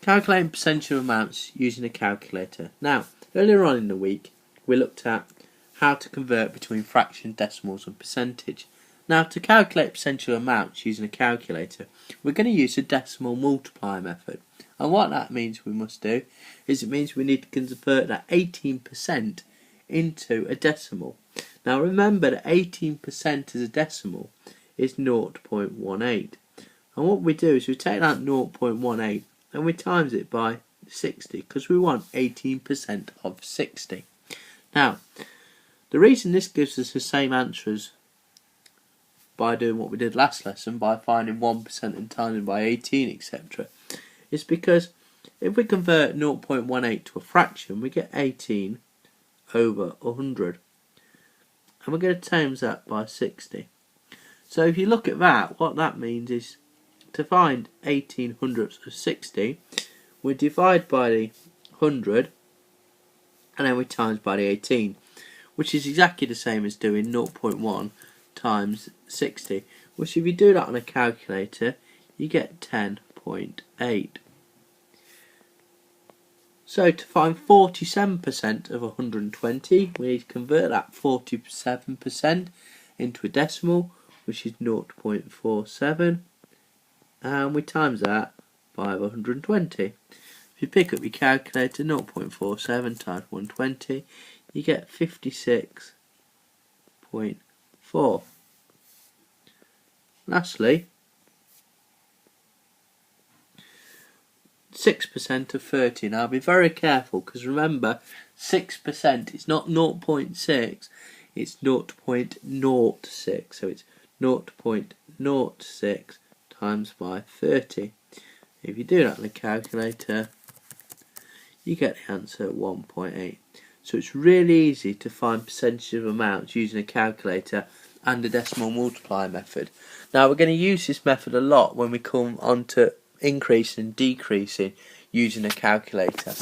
Calculating percentage of amounts using a calculator. Now, earlier on in the week, we looked at how to convert between fraction, decimals and percentage. Now, to calculate percentage of amounts using a calculator, we're going to use a decimal multiplier method. And what that means we must do is it means we need to convert that 18% into a decimal. Now remember that 18% as a decimal is 0.18. And what we do is we take that 0.18 and we times it by 60 because we want 18% of 60. Now, the reason this gives us the same answer as by doing what we did last lesson, by finding 1% and timing by 18, etc., is because if we convert 0.18 to a fraction, we get 18 over 100. And we're going to times that by 60. So if you look at that, what that means is to find 18 hundredths of 60, we divide by the 100 and then we times by the 18, which is exactly the same as doing 0.1 times 60, which if you do that on a calculator, you get 10.8. So to find 47% of 120, we need to convert that 47% into a decimal, which is 0.47, and we times that by 120. If you pick up your calculator, 0.47 times 120, you get 56.4. Lastly, 6% of 30. Now be very careful because remember 6% is not 0.6, it's 0.06, so it's 0.06 times by 30. If you do that on a calculator, you get the answer 1.8. So it's really easy to find percentage of amounts using a calculator and a decimal multiplier method. Now we're going to use this method a lot when we come on to increasing and decreasing using a calculator.